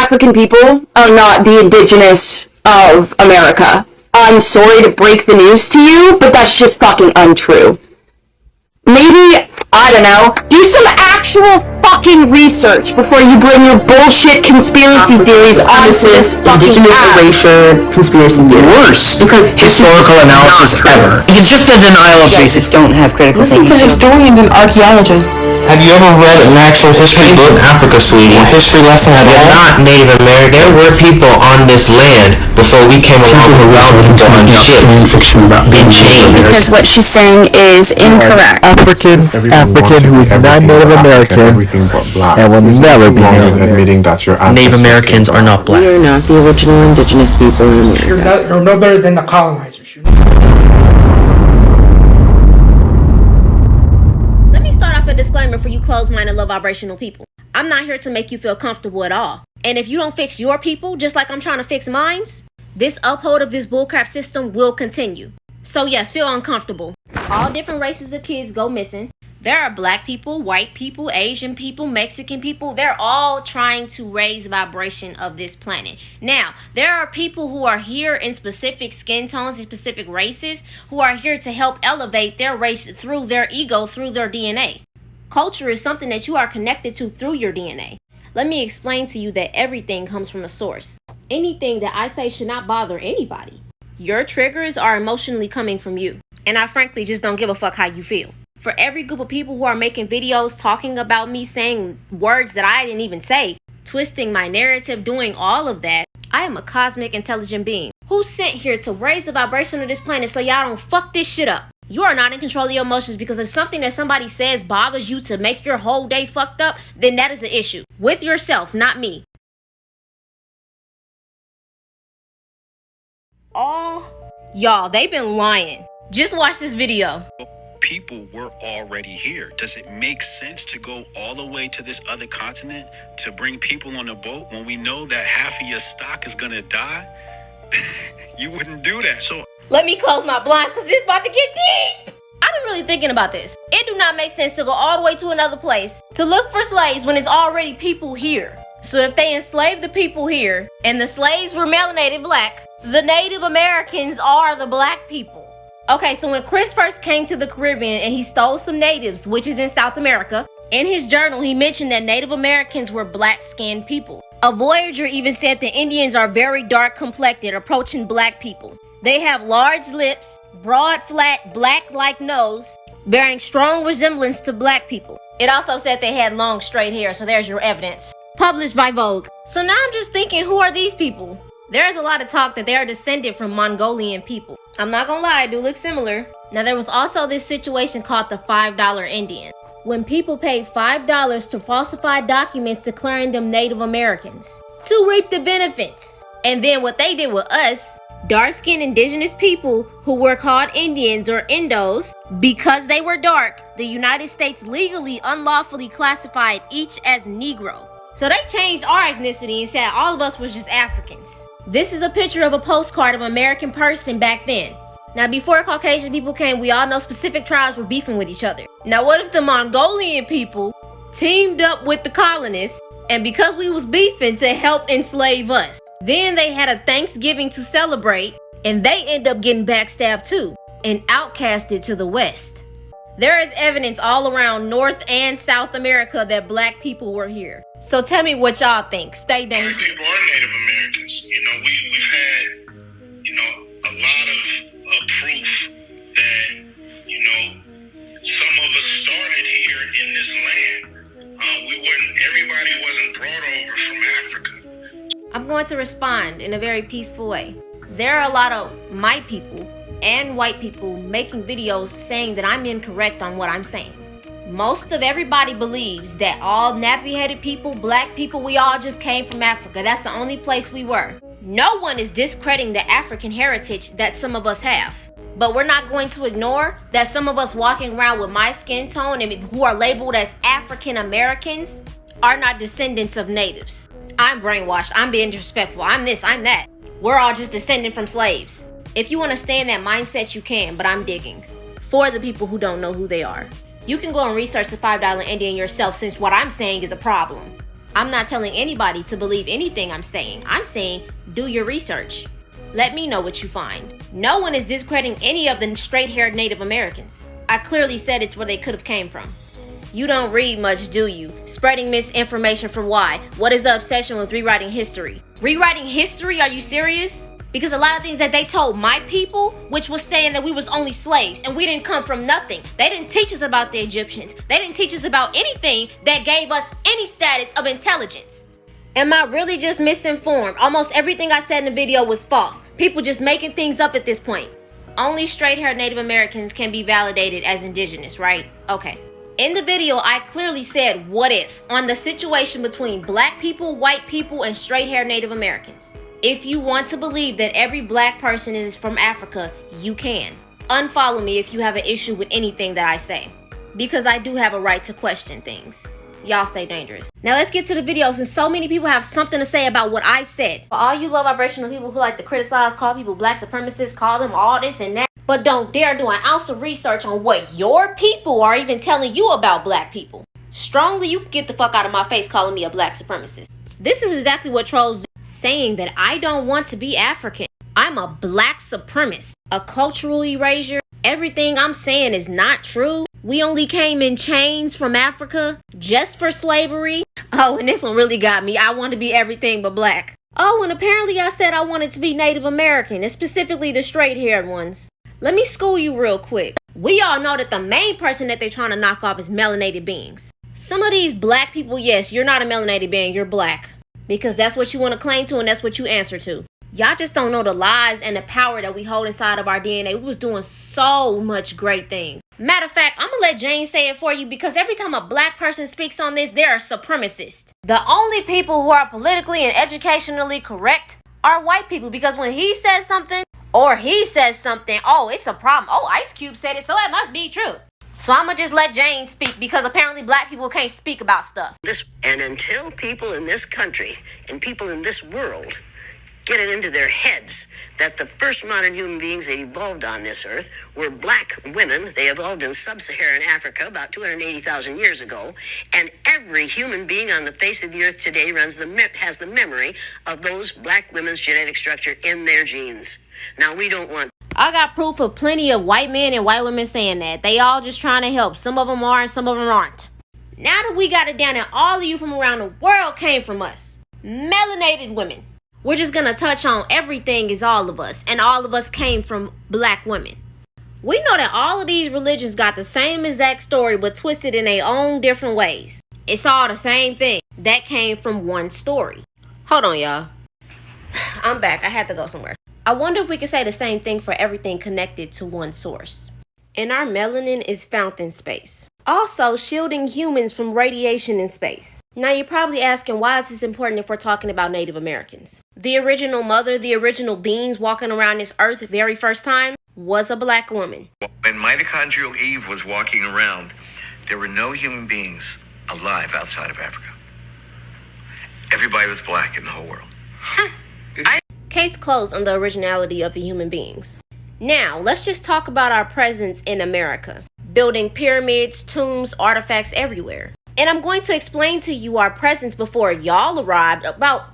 African people are not the indigenous of America. I'm sorry to break the news to you, but that's just fucking untrue. Maybe, I don't know, do some actual fucking research before you bring your bullshit conspiracy theories onto this fucking Indigenous erasure conspiracy theory. Worse, because historical analysis ever. It's just a denial of basic. Don't have critical Listen to historians and archaeologists. Have you ever read an actual history book in Africa, sweetie? A history lesson at all? Not Native American. There were people on this land before we came along to route people on ships. Been changed. Because what she's saying is incorrect. African who is not Native American and will never be Native admitting that your Native Americans are not black. We are not the original indigenous people in America. You're no better than the colonizers. Let me start off a disclaimer for you closed-minded, low-vibrational people. I'm not here to make you feel comfortable at all. And if you don't fix your people, just like I'm trying to fix mine, this uphold of this bullcrap system will continue. So yes, feel uncomfortable. All different races of kids go missing. There are black people, white people, Asian people, Mexican people. They're all trying to raise the vibration of this planet. Now, there are people who are here in specific skin tones and specific races who are here to help elevate their race through their ego, through their DNA. Culture is something that you are connected to through your DNA. Let me explain to you that everything comes from a source. Anything that I say should not bother anybody. Your triggers are emotionally coming from you. And I frankly just don't give a fuck how you feel. For every group of people who are making videos talking about me, saying words that I didn't even say, twisting my narrative, doing all of that, I am a cosmic intelligent being who's sent here to raise the vibration of this planet so y'all don't fuck this shit up. You are not in control of your emotions, because if something that somebody says bothers you to make your whole day fucked up, then that is an issue with yourself, not me. Oh, y'all, they've been lying. Just watch this video. People were already here. Does it make sense to go all the way to this other continent to bring people on a boat when we know that half of your stock is gonna die? You wouldn't do that. So let me close my blinds because this is about to get deep. I've been really thinking about this. It do not make sense to go all the way to another place to look for slaves when there's already people here. So if they enslaved the people here and the slaves were melanated black, the Native Americans are the black people. Okay, so when Chris first came to the Caribbean and he stole some natives, which is in South America, in his journal he mentioned that Native Americans were black-skinned people. A voyager even said the Indians are very dark complected, approaching black people. They have large lips, broad, flat, black-like nose, bearing strong resemblance to black people. It also said they had long, straight hair, so there's your evidence. Published by Vogue. So now I'm just thinking, who are these people? There's a lot of talk that they are descended from Mongolian people. I'm not gonna lie, I do look similar. Now there was also this situation called the $5 Indian. When people paid $5 to falsify documents declaring them Native Americans to reap the benefits. And then what they did with us, dark-skinned indigenous people who were called Indians or Indos, because they were dark, the United States legally unlawfully classified each as Negro. So they changed our ethnicity and said all of us was just Africans. This is a picture of a postcard of an American person back then. Now before Caucasian people came, we all know specific tribes were beefing with each other. Now what if the Mongolian people teamed up with the colonists, and because we was beefing to help enslave us, then they had a Thanksgiving to celebrate, and they end up getting backstabbed too and outcasted to the West. There is evidence all around North and South America that black people were here. So tell me what y'all think. Stay down. black people are Native Americans. You know, we've had, a lot of proof that, some of us started here in this land. Everybody wasn't brought over from Africa. I'm going to respond in a very peaceful way. There are a lot of my people and white people making videos saying that I'm incorrect on what I'm saying. Most of everybody believes that all nappy-headed people, black people, we all just came from Africa. That's the only place we were. No one is discrediting the African heritage that some of us have. But we're not going to ignore that some of us walking around with my skin tone and who are labeled as African Americans are not descendants of natives. I'm brainwashed. I'm being disrespectful. I'm this, I'm that. We're all just descended from slaves. If you want to stay in that mindset, you can, but I'm digging. For the people who don't know who they are. You can go and research the $5 Indian yourself, since what I'm saying is a problem. I'm not telling anybody to believe anything I'm saying. I'm saying do your research. Let me know what you find. No one is discrediting any of the straight-haired Native Americans. I clearly said it's where they could have came from. You don't read much, do you? Spreading misinformation for why? What is the obsession with rewriting history? Rewriting history? Are you serious? Because a lot of things that they told my people, which was saying that we was only slaves and we didn't come from nothing. They didn't teach us about the Egyptians. They didn't teach us about anything that gave us any status of intelligence. Am I really just misinformed? Almost everything I said in the video was false. People just making things up at this point. Only straight-haired Native Americans can be validated as indigenous, right? Okay. In the video, I clearly said what if on the situation between black people, white people, and straight-haired Native Americans. If you want to believe that every black person is from Africa, you can. Unfollow me if you have an issue with anything that I say, because I do have a right to question things. Y'all stay dangerous. Now let's get to the video, since so many people have something to say about what I said. For all you low vibrational people who like to criticize, call people black supremacists, call them all this and that, but don't dare do an ounce of research on what your people are even telling you about black people. Strongly, you can get the fuck out of my face calling me a black supremacist. This is exactly what trolls do, saying that I don't want to be African. I'm a black supremacist, a cultural erasure. Everything I'm saying is not true. We only came in chains from Africa just for slavery. Oh, and this one really got me. I want to be everything but black. Oh, and apparently I said I wanted to be Native American, and specifically the straight-haired ones. Let me school you real quick. We all know that the main person that they're trying to knock off is melanated beings. Some of these black people, yes, you're not a melanated being, you're black. Because that's what you want to claim to and that's what you answer to. Y'all just don't know the lies and the power that we hold inside of our DNA. We was doing so much great things. Matter of fact, I'm going to let Jane say it for you, because every time a black person speaks on this, they're a supremacist. The only people who are politically and educationally correct are white people, because when he says something or he says something, oh, it's a problem. Oh, Ice Cube said it, so it must be true. So I'm going to just let Jane speak, because apparently black people can't speak about stuff. And until people in this country and people in this world get it into their heads that the first modern human beings that evolved on this earth were black women. They evolved in sub-Saharan Africa about 280,000 years ago, and every human being on the face of the earth today has the memory of those black women's genetic structure in their genes. Now, we don't want... I got proof of plenty of white men and white women saying that. They all just trying to help. Some of them are and some of them aren't. Now that we got it down and all of you from around the world came from us, melanated women, we're just going to touch on everything is all of us, and all of us came from black women. We know that all of these religions got the same exact story, but twisted in their own different ways. It's all the same thing. That came from one story. Hold on, y'all. I'm back. I had to go somewhere. I wonder if we could say the same thing for everything connected to one source. And our melanin is found in space, also shielding humans from radiation in space. Now you're probably asking, why is this important if we're talking about Native Americans? The original mother, the original beings walking around this earth the very first time, was a black woman. When mitochondrial Eve was walking around, there were no human beings alive outside of Africa. Everybody was black in the whole world. Case closed on the originality of the human beings. Now, let's just talk about our presence in America. Building pyramids, tombs, artifacts everywhere. And I'm going to explain to you our presence before y'all arrived about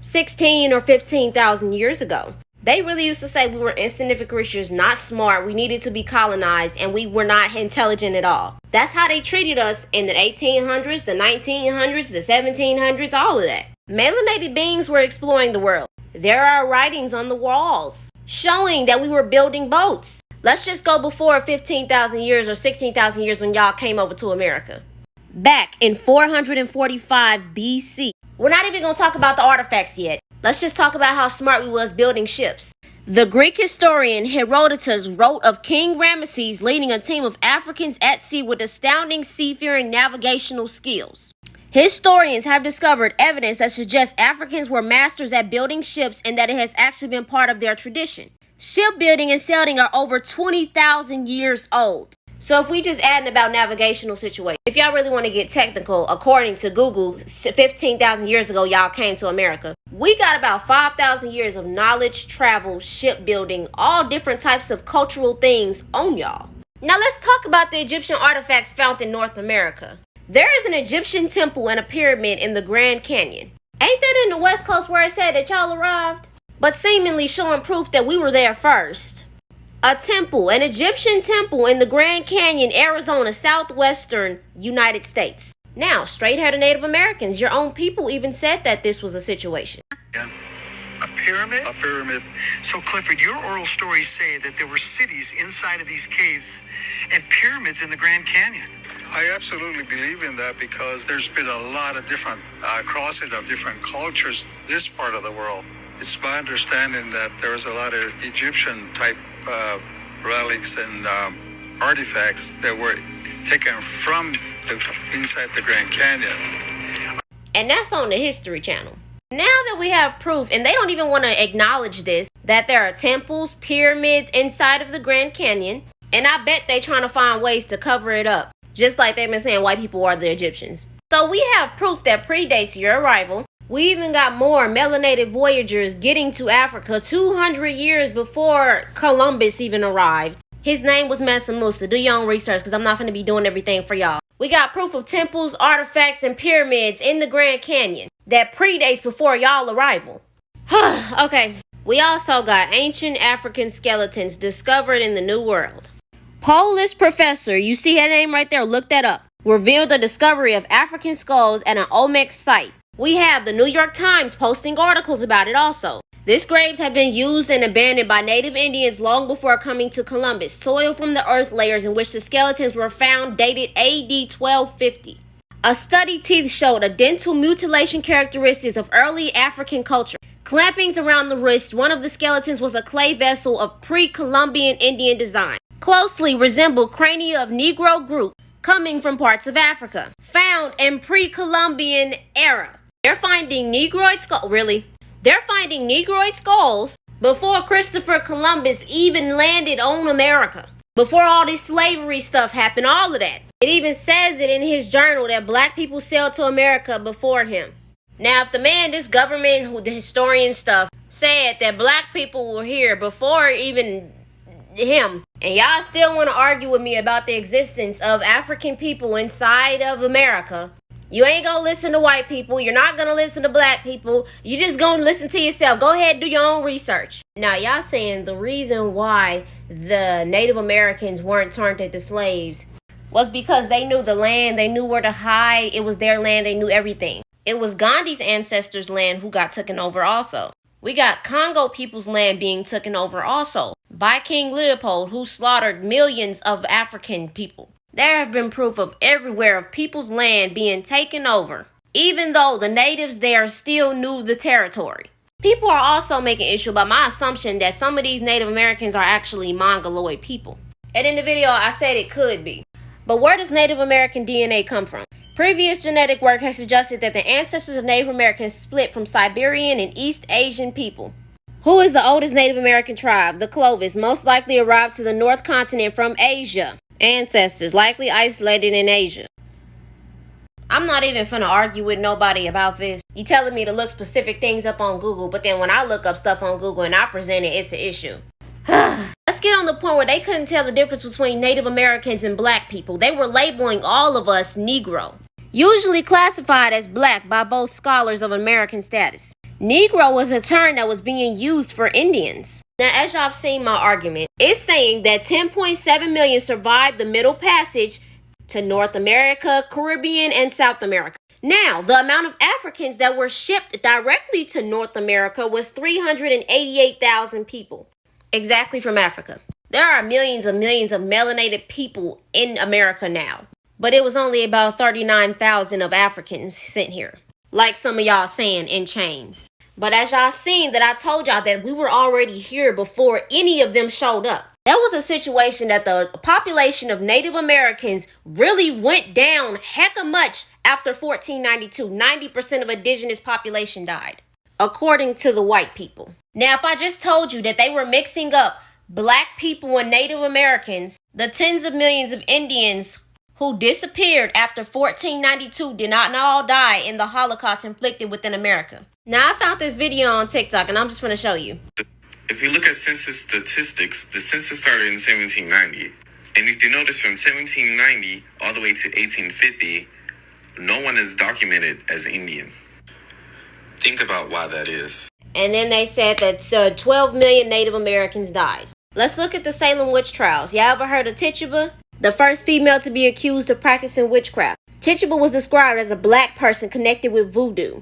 16 or 15,000 years ago. They really used to say we were insignificant creatures, not smart, we needed to be colonized, and we were not intelligent at all. That's how they treated us in the 1800s, the 1900s, the 1700s, all of that. Melanated beings were exploring the world. There are writings on the walls showing that we were building boats. Let's just go before 15,000 years or 16,000 years when y'all came over to America. Back in 445 BC. We're not even going to talk about the artifacts yet. Let's just talk about how smart we was building ships. The Greek historian Herodotus wrote of King Ramesses leading a team of Africans at sea with astounding seafaring navigational skills. Historians have discovered evidence that suggests Africans were masters at building ships and that it has actually been part of their tradition. Shipbuilding and sailing are over 20,000 years old. So if we just add about navigational situation, if y'all really want to get technical, according to Google, 15,000 years ago, y'all came to America. We got about 5,000 years of knowledge, travel, shipbuilding, all different types of cultural things on y'all. Now let's talk about the Egyptian artifacts found in North America. There is an Egyptian temple and a pyramid in the Grand Canyon. Ain't that in the West Coast where it said that y'all arrived? But seemingly showing proof that we were there first. A temple, an Egyptian temple in the Grand Canyon, Arizona, southwestern United States. Now, straight hair to Native Americans, your own people even said that this was a situation. Yeah. A pyramid? A pyramid. So, Clifford, your oral stories say that there were cities inside of these caves and pyramids in the Grand Canyon. I absolutely believe in that because there's been a lot of different crossing of different cultures this part of the world. It's my understanding that there was a lot of Egyptian type relics and artifacts that were taken from inside the Grand Canyon. And that's on the History Channel. Now that we have proof, and they don't even want to acknowledge this, that there are temples, pyramids inside of the Grand Canyon, and I bet they trying to find ways to cover it up. Just like they've been saying white people are the Egyptians. So we have proof that predates your arrival. We even got more melanated voyagers getting to Africa 200 years before Columbus even arrived. His name was Mansa Musa. Do your own research because I'm not going to be doing everything for y'all. We got proof of temples, artifacts, and pyramids in the Grand Canyon that predates before y'all arrival. Okay. We also got ancient African skeletons discovered in the New World. Polish professor, you see that name right there, look that up, revealed the discovery of African skulls at an Olmec site. We have the New York Times posting articles about it also. These graves have been used and abandoned by native Indians long before coming to Columbus. Soil from the earth layers in which the skeletons were found dated AD 1250. A study teeth showed a dental mutilation characteristics of early African culture. Clampings around the wrist, one of the skeletons was a clay vessel of pre-Columbian Indian design. Closely resembled crania of Negro group coming from parts of Africa, found in pre-Columbian era. They're finding Negroid skulls before Christopher Columbus even landed on America. Before all this slavery stuff happened, all of that. It even says it in his journal that black people sailed to America before him. Now, if this government, the historian stuff, said that black people were here before even him, and y'all still want to argue with me about the existence of African people inside of America, you ain't gonna listen to white people, you're not gonna listen to black people, you just gonna listen to yourself. Go ahead, do your own research. Now, y'all saying the reason why the Native Americans weren't turned into slaves was because they knew the land, they knew where to hide, it was their land, they knew everything. It was Gandhi's ancestors' land who got taken over also. We got Congo people's land being taken over also by King Leopold, who slaughtered millions of African people. There have been proof of everywhere of people's land being taken over, even though the natives there still knew the territory. People are also making issue about my assumption that some of these Native Americans are actually Mongoloid people. And in the video, I said it could be. But where does Native American DNA come from? Previous genetic work has suggested that the ancestors of Native Americans split from Siberian and East Asian people. Who is the oldest Native American tribe? The Clovis, most likely arrived to the North Continent from Asia. Ancestors, likely isolated in Asia. I'm not even finna argue with nobody about this. You telling me to look specific things up on Google, but then when I look up stuff on Google and I present it, it's an issue. Let's get on the point where they couldn't tell the difference between Native Americans and black people. They were labeling all of us Negro, usually classified as black by both scholars of American status. Negro was a term that was being used for Indians. Now, as y'all have seen my argument, it's saying that 10.7 million survived the Middle Passage to North America, Caribbean, and South America. Now, the amount of Africans that were shipped directly to North America was 388,000 people. Exactly, from Africa. There are millions of melanated people in America now. But it was only about 39,000 of Africans sent here. Like some of y'all saying, in chains. But as y'all seen that I told y'all that we were already here before any of them showed up. There was a situation that the population of Native Americans really went down hecka much after 1492. 90% of indigenous population died, according to the white people. Now, if I just told you that they were mixing up black people and Native Americans, the tens of millions of Indians who disappeared after 1492 did not all die in the Holocaust inflicted within America. Now, I found this video on TikTok and I'm just going to show you. If you look at census statistics, the census started in 1790. And if you notice from 1790 all the way to 1850, no one is documented as Indian. Think about why that is. And then they said that 12 million Native Americans died. Let's look at the Salem witch trials. Y'all ever heard of Tituba? The first female to be accused of practicing witchcraft. Tituba was described as a black person connected with voodoo.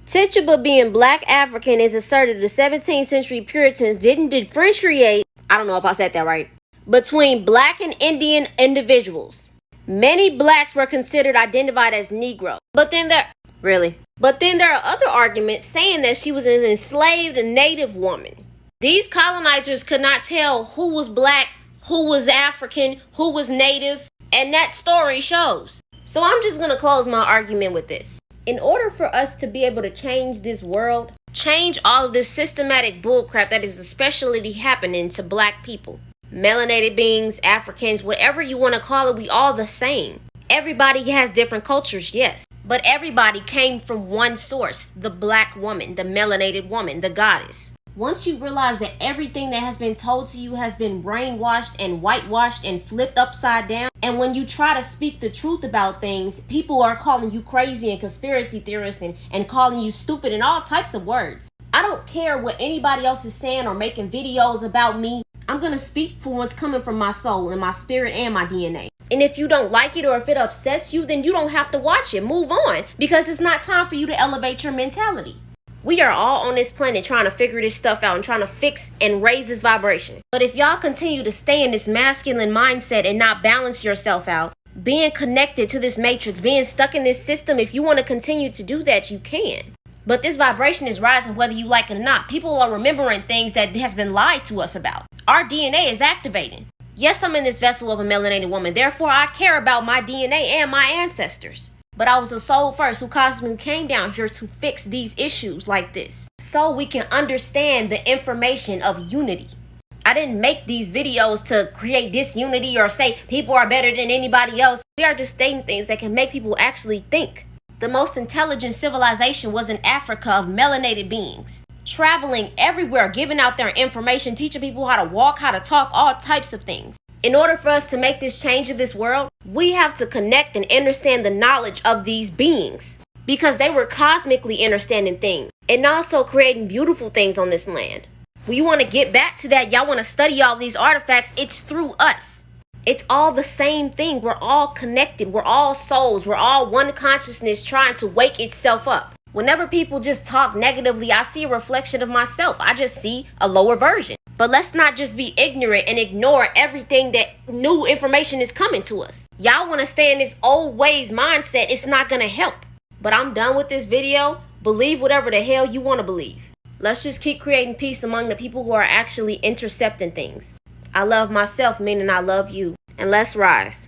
Tituba, being black African, is asserted the 17th century Puritans didn't differentiate, I don't know if I said that right, between black and Indian individuals. Many blacks were considered identified as Negro. But then there are other arguments saying that she was an enslaved native woman. These colonizers could not tell who was black, who was African, who was native, and that story shows. So I'm just going to close my argument with this. In order for us to be able to change this world, change all of this systematic bullcrap that is especially happening to black people, melanated beings, Africans, whatever you want to call it, we all the same. Everybody has different cultures, yes, but everybody came from one source, the black woman, the melanated woman, the goddess. Once you realize that everything that has been told to you has been brainwashed and whitewashed and flipped upside down, and when you try to speak the truth about things, people are calling you crazy and conspiracy theorists and calling you stupid and all types of words. I don't care what anybody else is saying or making videos about me. I'm going to speak for what's coming from my soul and my spirit and my DNA. And if you don't like it or if it upsets you, then you don't have to watch it. Move on, because it's not time for you to elevate your mentality. We are all on this planet trying to figure this stuff out and trying to fix and raise this vibration. But if y'all continue to stay in this masculine mindset and not balance yourself out, being connected to this matrix, being stuck in this system, if you want to continue to do that, you can. But this vibration is rising whether you like it or not. People are remembering things that has been lied to us about. Our DNA is activating. Yes, I'm in this vessel of a melanated woman. Therefore, I care about my DNA and my ancestors. But I was a soul first who cosmically came down here to fix these issues like this, so we can understand the information of unity. I didn't make these videos to create disunity or say people are better than anybody else. We are just stating things that can make people actually think. The most intelligent civilization was in Africa of melanated beings, traveling everywhere, giving out their information, teaching people how to walk, how to talk, all types of things. In order for us to make this change of this world, we have to connect and understand the knowledge of these beings, because they were cosmically understanding things and also creating beautiful things on this land. When you want to get back to that, y'all want to study all these artifacts, it's through us. It's all the same thing. We're all connected. We're all souls. We're all one consciousness trying to wake itself up. Whenever people just talk negatively, I see a reflection of myself. I just see a lower version. But let's not just be ignorant and ignore everything that new information is coming to us. Y'all want to stay in this old ways mindset, it's not going to help. But I'm done with this video. Believe whatever the hell you want to believe. Let's just keep creating peace among the people who are actually intercepting things. I love myself, meaning I love you. And let's rise.